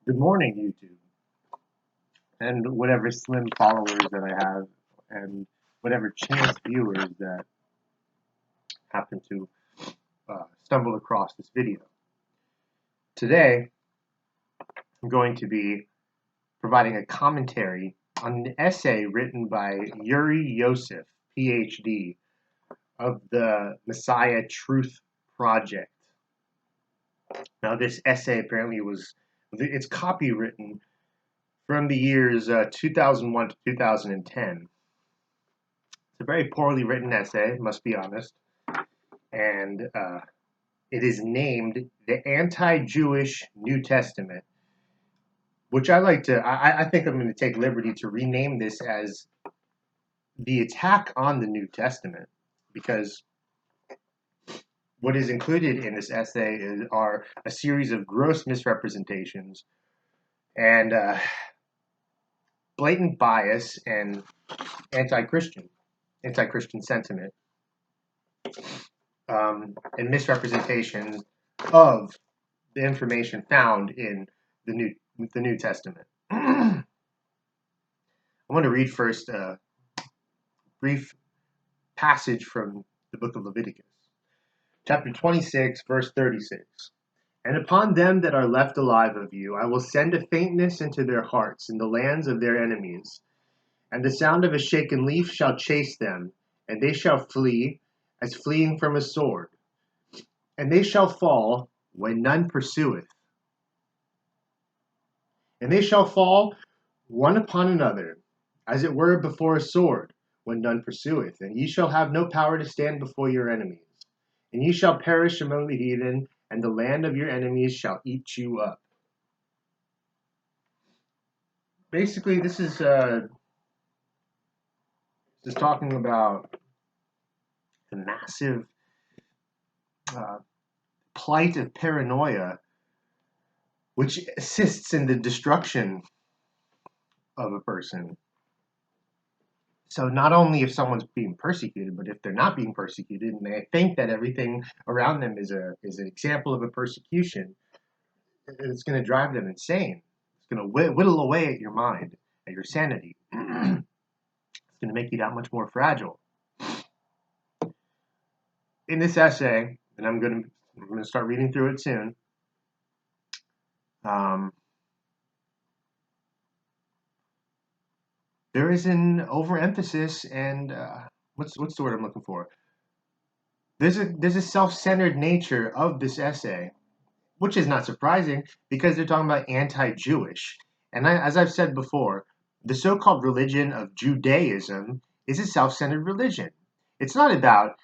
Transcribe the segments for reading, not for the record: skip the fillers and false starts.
Good morning, YouTube, and whatever slim followers that I have, and whatever chance viewers that happen to stumble across this video. Today, I'm going to be providing a commentary on an essay written by Uri Yosef, PhD, of the Messiah Truth Project. Now, this essay apparently it's copywritten from the years 2001 to 2010. It's a very poorly written essay, must be honest, and it is named the Anti-Jewish New Testament, which I think I'm going to take liberty to rename this as the attack on the New Testament, because what is included in this essay are a series of gross misrepresentations and blatant bias and anti-Christian sentiment, and misrepresentations of the information found in the New Testament. I want to read first a brief passage from the book of Leviticus, chapter 26, verse 36. And upon them that are left alive of you, I will send a faintness into their hearts in the lands of their enemies, and the sound of a shaken leaf shall chase them, and they shall flee as fleeing from a sword, and they shall fall when none pursueth. And they shall fall one upon another, as it were before a sword, when none pursueth. And ye shall have no power to stand before your enemies. And ye shall perish among the heathen, and the land of your enemies shall eat you up. Basically, this is talking about the massive plight of paranoia, which assists in the destruction of a person. So not only if someone's being persecuted, but if they're not being persecuted and they think that everything around them is an example of a persecution, it's going to drive them insane. It's going to whittle away at your mind, at your sanity. It's going to make you that much more fragile. In this essay, and I'm going to start reading through it soon. There is an overemphasis and what's the word I'm looking for? There's a self-centered nature of this essay, which is not surprising because they're talking about anti-Jewish. And as I've said before, the so-called religion of Judaism is a self-centered religion. It's not about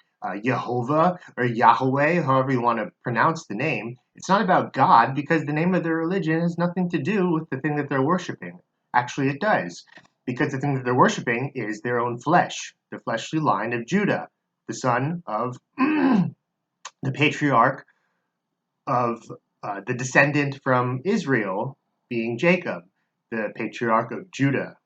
Jehovah or Yahweh, however you want to pronounce the name. It's not about God because the name of their religion has nothing to do with the thing that they're worshiping. Actually, it does, because the thing that they're worshiping is their own flesh, the fleshly line of Judah, the son of the patriarch of the descendant from Israel being Jacob, the patriarch of Judah.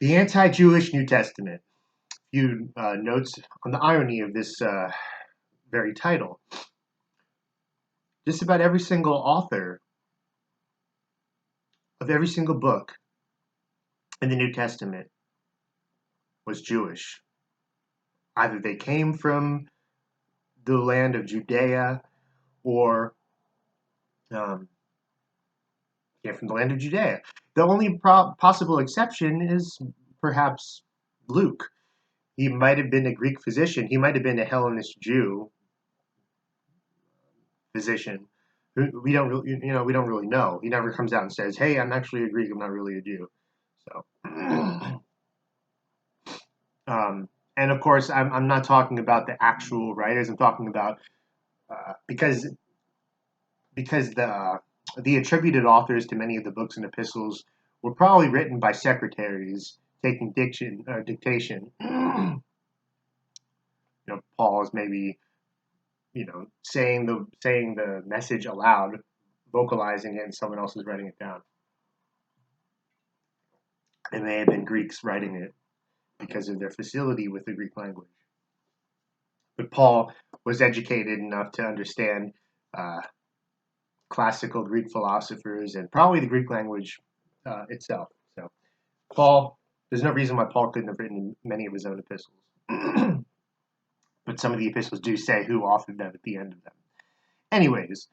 The anti-Jewish New Testament. A few notes on the irony of this very title. Just about every single author of every single book in the New Testament was Jewish. Either they came from the land of Judea or came from the land of Judea. The only possible exception is perhaps Luke. He might have been a Greek physician. He might have been a Hellenist Jew physician. We don't really know. He never comes out and says, "Hey, I'm actually a Greek. I'm not really a Jew." So, and of course, I'm not talking about the actual writers. I'm talking about because the attributed authors to many of the books and epistles were probably written by secretaries taking dictation. Paul is maybe saying the message aloud, vocalizing it, and someone else is writing it down. It may have been Greeks writing it because of their facility with the Greek language. But but Paul was educated enough to understand classical Greek philosophers and probably the Greek language itself. So there's no reason why Paul couldn't have written many of his own epistles. But some of the epistles do say who authored them at the end of them. Anyways,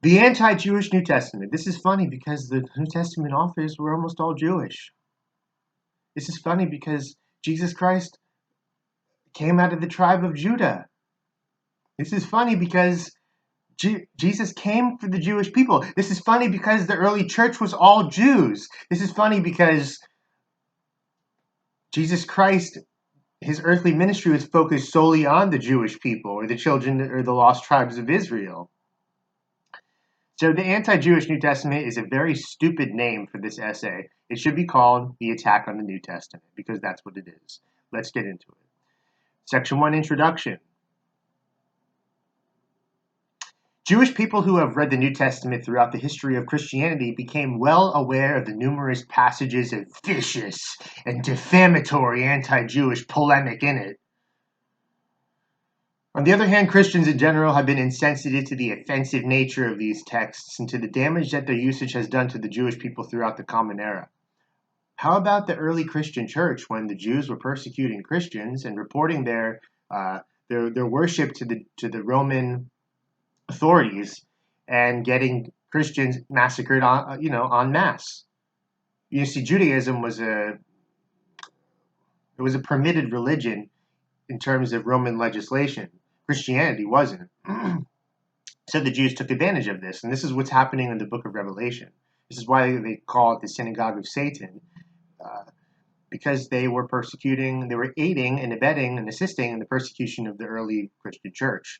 the anti-Jewish New Testament. This is funny because the New Testament authors were almost all Jewish. This is funny because Jesus Christ came out of the tribe of Judah. This is funny because Jesus came for the Jewish people. This is funny because the early church was all Jews. This is funny because Jesus Christ, his earthly ministry was focused solely on the Jewish people or the children or the lost tribes of Israel. So the anti-Jewish New Testament is a very stupid name for this essay. It should be called The Attack on the New Testament because that's what it is. Let's get into it. Section 1, Introduction. Jewish people who have read the New Testament throughout the history of Christianity became well aware of the numerous passages of vicious and defamatory anti-Jewish polemic in it. On the other hand, Christians in general have been insensitive to the offensive nature of these texts and to the damage that their usage has done to the Jewish people throughout the Common Era. How about the early Christian church when the Jews were persecuting Christians and reporting their worship to the Roman authorities and getting Christians massacred en masse? You see, Judaism was a permitted religion in terms of Roman legislation. Christianity wasn't. So the Jews took advantage of this, and this is what's happening in the book of Revelation. This is why they call it the synagogue of Satan, because they were aiding and abetting and assisting in the persecution of the early Christian church.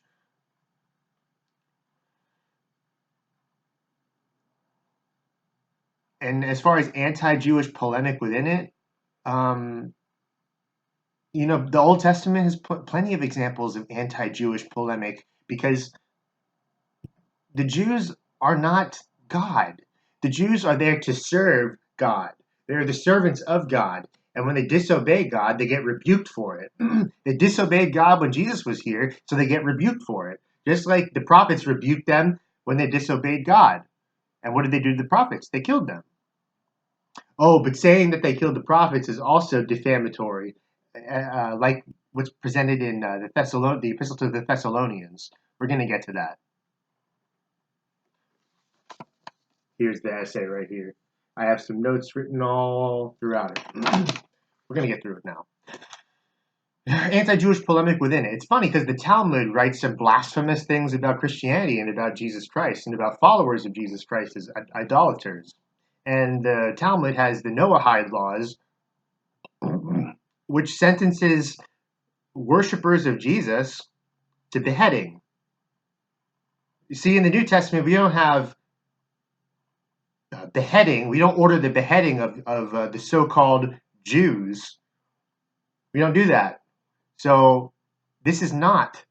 And as far as anti-Jewish polemic within it, the Old Testament has put plenty of examples of anti-Jewish polemic because the Jews are not God. The Jews are there to serve God. They're the servants of God. And when they disobey God, they get rebuked for it. They disobeyed God when Jesus was here, so they get rebuked for it. Just like the prophets rebuked them when they disobeyed God. And what did they do to the prophets? They killed them. Oh, but saying that they killed the prophets is also defamatory, like what's presented in the Epistle to the Thessalonians. We're going to get to that. Here's the essay right here. I have some notes written all throughout it. We're going to get through it now. Anti-Jewish polemic within it. It's funny because the Talmud writes some blasphemous things about Christianity and about Jesus Christ and about followers of Jesus Christ as idolaters. And the Talmud has the Noahide laws, which sentences worshippers of Jesus to beheading. You see, in the New Testament, we don't have beheading. We don't order the beheading of the so-called Jews. We don't do that. So this is not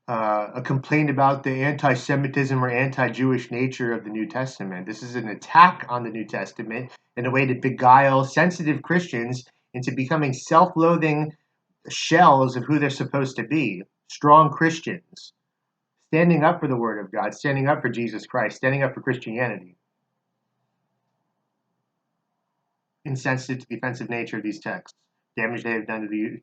a complaint about the anti-Semitism or anti-Jewish nature of the New Testament. This is an attack on the New Testament in a way to beguile sensitive Christians into becoming self-loathing shells of who they're supposed to be. Strong Christians. Standing up for the Word of God, standing up for Jesus Christ, standing up for Christianity. Insensitive to the offensive nature of these texts. Damage they have done to the...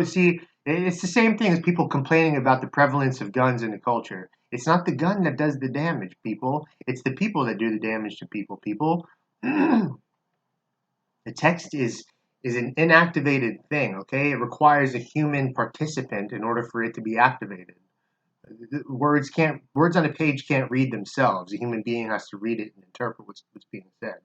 see, it's the same thing as people complaining about the prevalence of guns in the culture. It's not the gun that does the damage, people. It's the people that do the damage to people. The text is an inactivated thing, okay? It requires a human participant in order for it to be activated. Words on a page can't read themselves. A human being has to read it and interpret what's being said.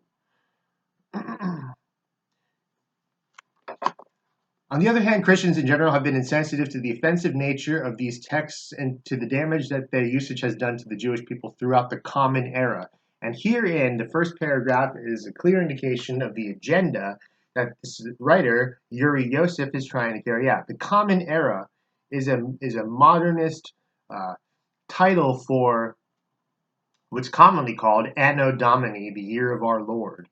On the other hand, Christians in general have been insensitive to the offensive nature of these texts and to the damage that their usage has done to the Jewish people throughout the Common Era. And herein, the first paragraph is a clear indication of the agenda that this writer, Uri Yosef, is trying to carry out. The Common Era is a modernist title for what's commonly called Anno Domini, the year of our Lord,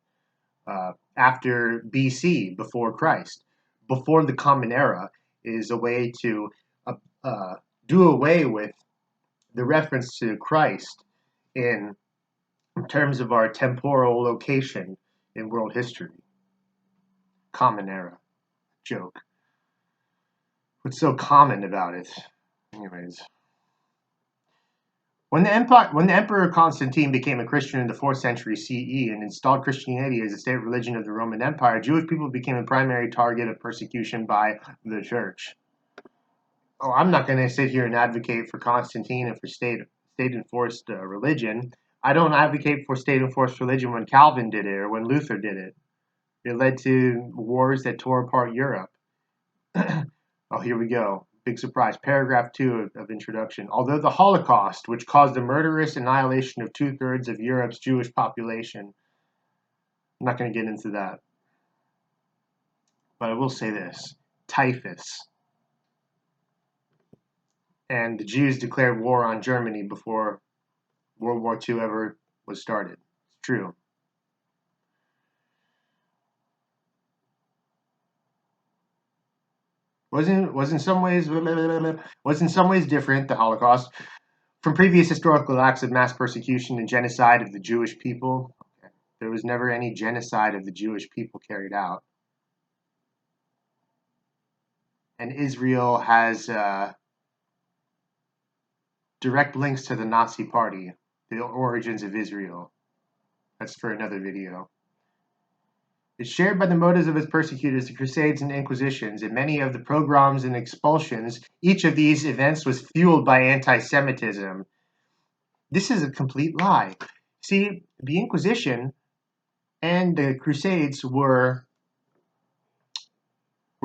after BC, before Christ. Before the Common Era is a way to do away with the reference to Christ in terms of our temporal location in world history. Common era. Joke. What's so common about it? Anyways. When the Emperor Constantine became a Christian in the 4th century CE and installed Christianity as the state religion of the Roman Empire, Jewish people became a primary target of persecution by the church. Oh, I'm not going to sit here and advocate for Constantine and for state-enforced religion. I don't advocate for state-enforced religion when Calvin did it or when Luther did it. It led to wars that tore apart Europe. Oh, here we go. Big surprise. Paragraph 2 of introduction. Although the Holocaust, which caused the murderous annihilation of 2/3 of Europe's Jewish population, I'm not going to get into that. But I will say this. Typhus. And the Jews declared war on Germany before World War II ever was started. It's true. Was in some ways different, the Holocaust, from previous historical acts of mass persecution and genocide of the Jewish people. There was never any genocide of the Jewish people carried out. And Israel has direct links to the Nazi Party, the origins of Israel. That's for another video. It's shared by the motives of its persecutors, the Crusades and Inquisitions, and many of the pogroms and expulsions. Each of these events was fueled by anti-Semitism. This is a complete lie. See, the Inquisition and the Crusades were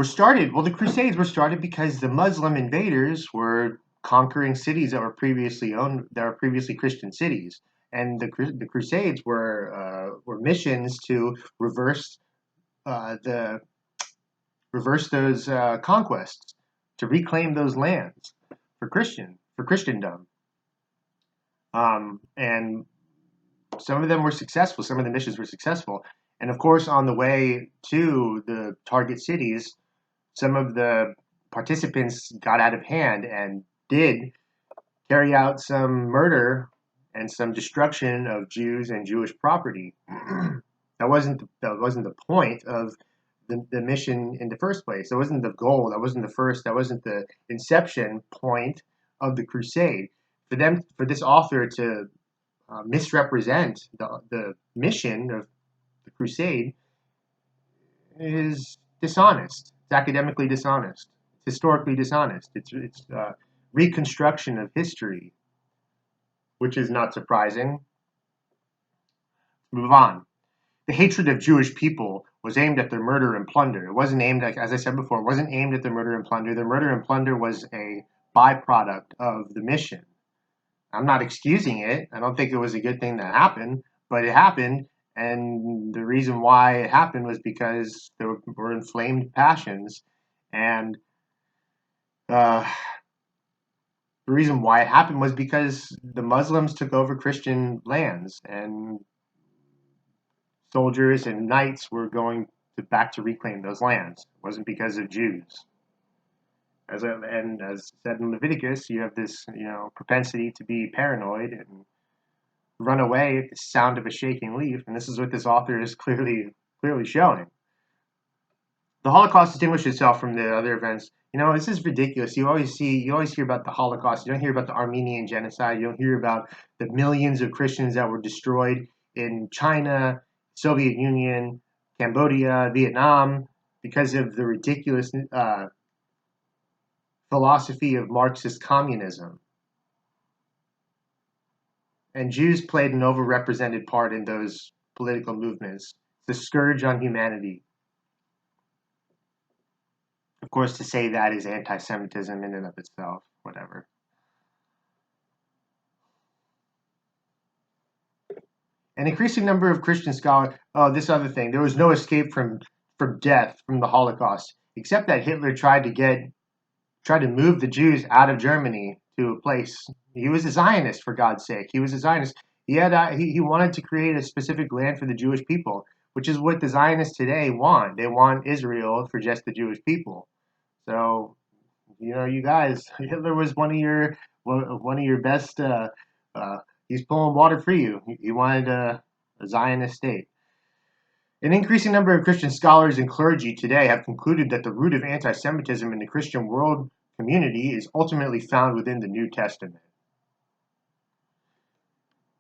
started. Well, the Crusades were started because the Muslim invaders were conquering cities that were previously Christian cities, and the Crusades were missions to reverse those conquests, to reclaim those lands for Christendom. And some of them were successful. Some of the missions were successful. And of course, on the way to the target cities, some of the participants got out of hand and did carry out some murder and some destruction of Jews and Jewish property. That wasn't the point of the mission in the first place. That wasn't the goal. That wasn't the inception point of the crusade. For this author to misrepresent the mission of the crusade is dishonest. It's academically dishonest. It's historically dishonest. It's reconstruction of history, which is not surprising. Move on. The hatred of Jewish people was aimed at their murder and plunder. It wasn't aimed, as I said before, it wasn't aimed at their murder and plunder. Their murder and plunder was a byproduct of the mission. I'm not excusing it. I don't think it was a good thing that happened, but it happened, and the reason why it happened was because there were inflamed passions, and the reason why it happened was because the Muslims took over Christian lands, and soldiers and knights were going back to reclaim those lands. It wasn't because of Jews. As said in Leviticus, you have this, propensity to be paranoid and run away at the sound of a shaking leaf, and this is what this author is clearly showing. The Holocaust distinguished itself from the other events. This is ridiculous. You always hear about the Holocaust. You don't hear about the Armenian genocide. You don't hear about the millions of Christians that were destroyed in China, Soviet Union, Cambodia, Vietnam, because of the ridiculous philosophy of Marxist communism. And Jews played an overrepresented part in those political movements. The scourge on humanity. Of course, to say that is anti-Semitism in and of itself. Whatever. An increasing number of Christian scholars. Oh, this other thing. There was no escape from death from the Holocaust, except that Hitler tried to move the Jews out of Germany to a place. He was a Zionist, for God's sake. He was a Zionist. He wanted to create a specific land for the Jewish people, which is what the Zionists today want. They want Israel for just the Jewish people. So You guys, Hitler was one of your best. Uh, he's pulling water for you. He wanted a Zionist state. An increasing number of Christian scholars and clergy today have concluded that the root of anti-Semitism in the Christian world community is ultimately found within the New Testament.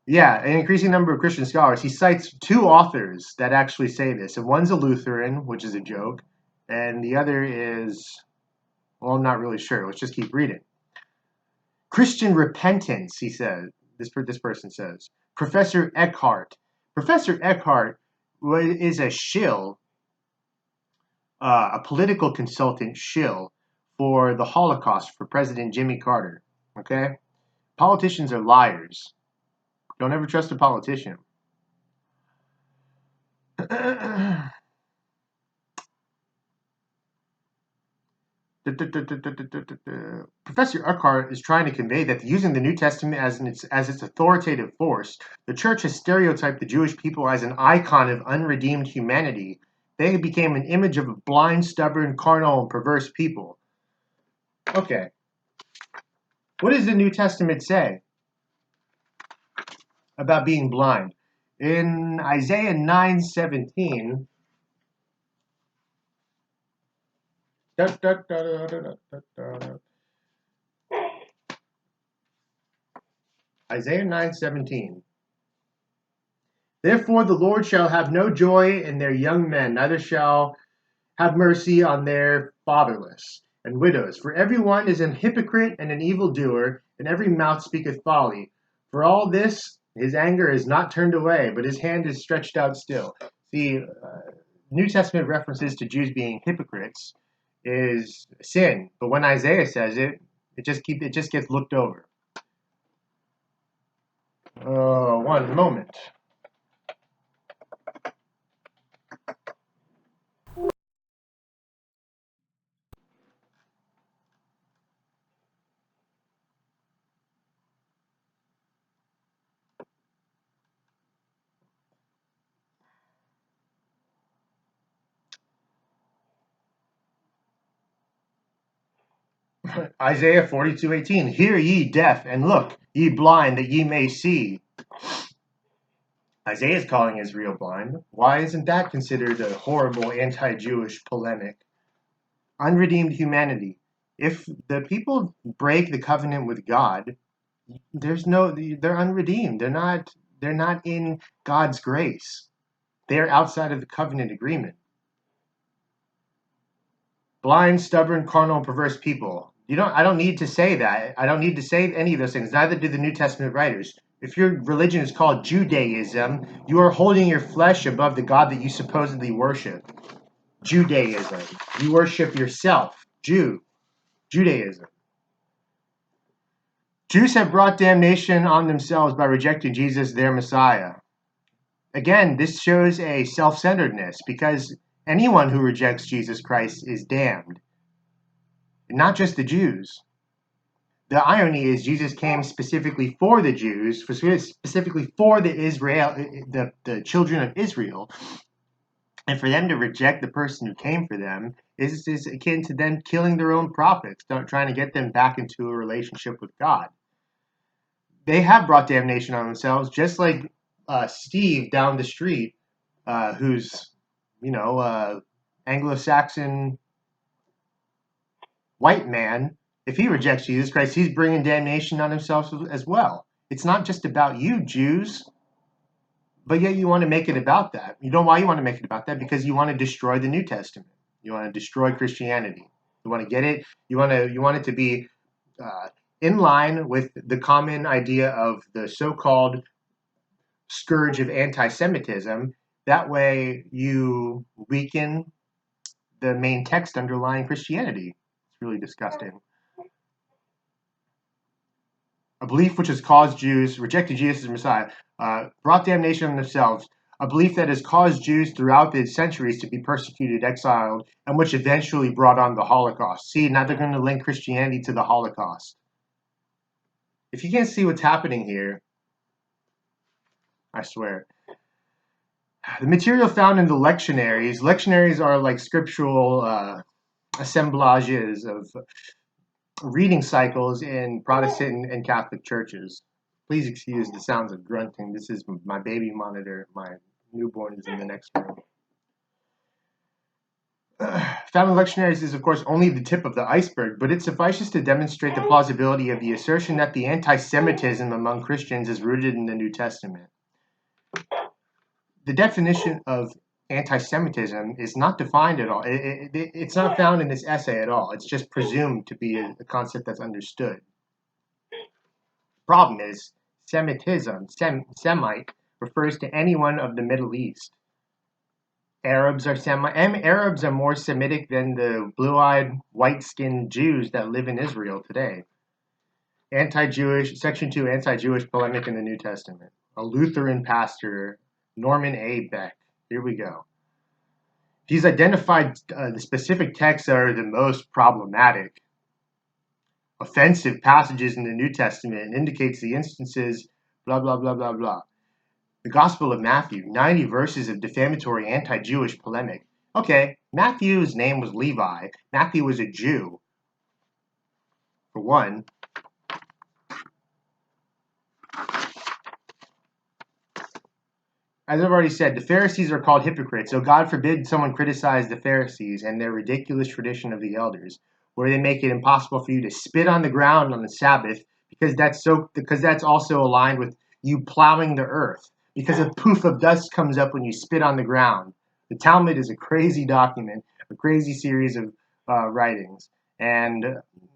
Yeah, an increasing number of Christian scholars. He cites two authors that actually say this, and one's a Lutheran, which is a joke, and the other is, well, I'm not really sure. Let's just keep reading. Christian repentance, he says. This person says. Professor Eckhart. Professor Eckhart is a shill, a political consultant shill for the Holocaust for President Jimmy Carter. Okay, politicians are liars. Don't ever trust a politician. Professor Eckhart is trying to convey that using the New Testament as its authoritative force, the church has stereotyped the Jewish people as an icon of unredeemed humanity. They became an image of a blind, stubborn, carnal, and perverse people. Okay. What does the New Testament say about being blind? In Isaiah 9:17, Isaiah 9:17. Therefore the Lord shall have no joy in their young men, neither shall have mercy on their fatherless and widows. For every one is an hypocrite and an evildoer, and every mouth speaketh folly. For all this his anger is not turned away, but his hand is stretched out still. See, New Testament references to Jews being hypocrites is sin, but when Isaiah says it, it just gets looked over. One moment. Isaiah 42:18. Hear ye deaf, and look, ye blind, that ye may see. Isaiah is calling Israel blind. Why isn't that considered a horrible anti-Jewish polemic? Unredeemed humanity. If the people break the covenant with God, they're unredeemed. They're not in God's grace. They're outside of the covenant agreement. Blind, stubborn, carnal, perverse people. I don't need to say that. I don't need to say any of those things. Neither do the New Testament writers. If your religion is called Judaism, you are holding your flesh above the God that you supposedly worship. Judaism. You worship yourself. Judaism. Jews have brought damnation on themselves by rejecting Jesus, their Messiah. Again, this shows a self-centeredness because anyone who rejects Jesus Christ is damned. Not just the Jews. The irony is Jesus came specifically for the Jews, specifically for the children of Israel, and for them to reject the person who came for them is akin to them killing their own prophets, trying to get them back into a relationship with God. They have brought damnation on themselves, just like Steve down the street, who's Anglo-Saxon white man. If he rejects Jesus Christ, he's bringing damnation on himself as well. It's not just about you, Jews, but yet you want to make it about that. You know why you want to make it about that? Because you want to destroy the New Testament. You want to destroy Christianity. You want to get it. You want it to be in line with the common idea of the so-called scourge of anti-Semitism. That way, you weaken the main text underlying Christianity. It's really disgusting. A belief which has caused Jews, rejected Jesus as Messiah, brought damnation on themselves, a belief that has caused Jews throughout the centuries to be persecuted, exiled, and which eventually brought on the Holocaust. See, now they're going to link Christianity to the Holocaust. If you can't see what's happening here, I swear. The material found in the lectionaries are like scriptural assemblages of reading cycles in Protestant and Catholic churches. Please excuse the sounds of grunting. This is my baby monitor. My newborn is in the next room. Family lectionaries is, of course, only the tip of the iceberg, but it suffices to demonstrate the plausibility of the assertion that the anti-Semitism among Christians is rooted in the New Testament. The definition of anti-Semitism is not defined at all. It's not found in this essay at all. It's just presumed to be a concept that's understood. Problem is, Semitism, Semite, refers to anyone of the Middle East. Arabs are more Semitic than the blue-eyed, white-skinned Jews that live in Israel today. Section 2, anti-Jewish polemic in the New Testament. A Lutheran pastor, Norman A. Beck. Here we go. He's identified the specific texts that are the most problematic, offensive passages in the New Testament and indicates the instances, blah, blah, blah, blah, blah. The Gospel of Matthew, 90 verses of defamatory anti-Jewish polemic. Okay, Matthew's name was Levi. Matthew was a Jew, for one. As I've already said, the Pharisees are called hypocrites, so God forbid someone criticize the Pharisees and their ridiculous tradition of the elders, where they make it impossible for you to spit on the ground on the Sabbath, because that's also aligned with you plowing the earth, because a poof of dust comes up when you spit on the ground. The Talmud is a crazy document, a crazy series of writings, and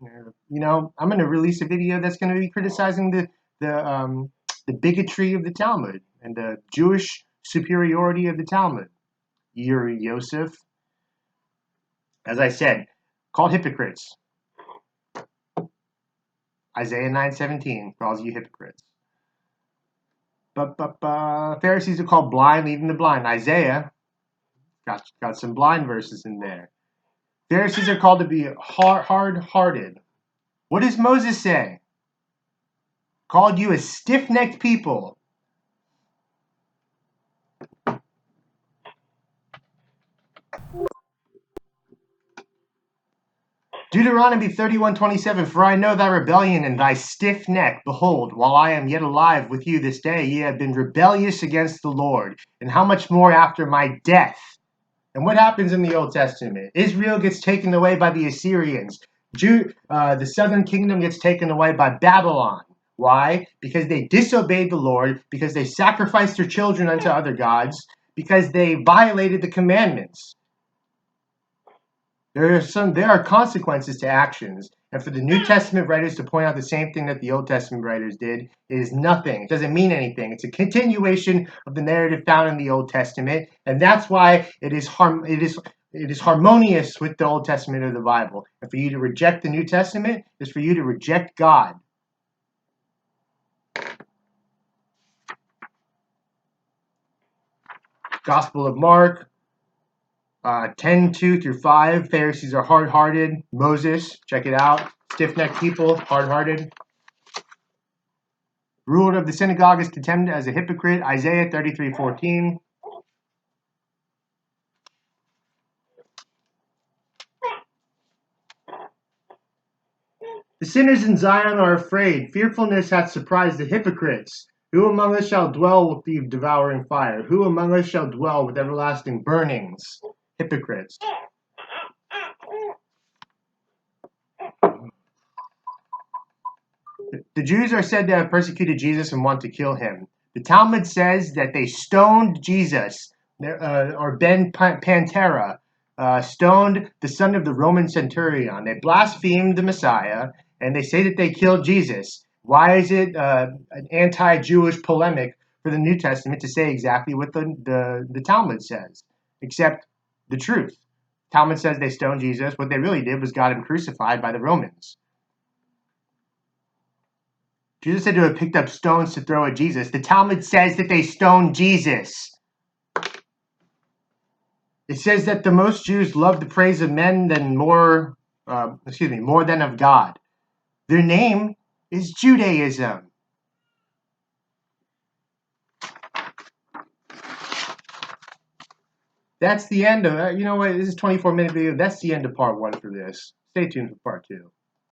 I'm going to release a video that's going to be criticizing the bigotry of the Talmud and the Jewish superiority of the Talmud. Uri Yosef, as I said, called hypocrites. Isaiah 9:17 for all you hypocrites. But Pharisees are called blind, leading the blind. Isaiah got some blind verses in there. Pharisees are called to be hard-hearted. What does Moses say? Called you a stiff-necked people. Deuteronomy 31:27, for I know thy rebellion and thy stiff neck. Behold, while I am yet alive with you this day, ye have been rebellious against the Lord. And how much more after my death? And what happens in the Old Testament? Israel gets taken away by the Assyrians. The southern kingdom gets taken away by Babylon. Why? Because they disobeyed the Lord, because they sacrificed their children unto other gods, because they violated the commandments. There are consequences to actions, and for the New Testament writers to point out the same thing that the Old Testament writers did is nothing. It doesn't mean anything. It's a continuation of the narrative found in the Old Testament, and that's why it is harmonious with the Old Testament of the Bible. And for you to reject the New Testament is for you to reject God. Gospel of Mark, 10:2 through 5, Pharisees are hard-hearted. Moses, check it out, stiff-necked people, hard-hearted. Ruler of the synagogue is condemned as a hypocrite. Isaiah 33:14. The sinners in Zion are afraid. Fearfulness hath surprised the hypocrites. Who among us shall dwell with the devouring fire? Who among us shall dwell with everlasting burnings? Hypocrites. The Jews are said to have persecuted Jesus and want to kill him. The Talmud says that they stoned Jesus, or Ben Pantera, stoned the son of the Roman centurion. They blasphemed the Messiah, and they say that they killed Jesus. Why is it an anti-Jewish polemic for the New Testament to say exactly what the Talmud says, except the truth? Talmud says they stoned Jesus. What they really did was got him crucified by the Romans. Jesus said to have picked up stones to throw at Jesus. The Talmud says that they stoned Jesus. It says that the most Jews love the praise of men more than of God. Their name is Judaism. That's the end of it. You know what? This is a 24-minute video. That's the end of part 1 for this. Stay tuned for part 2.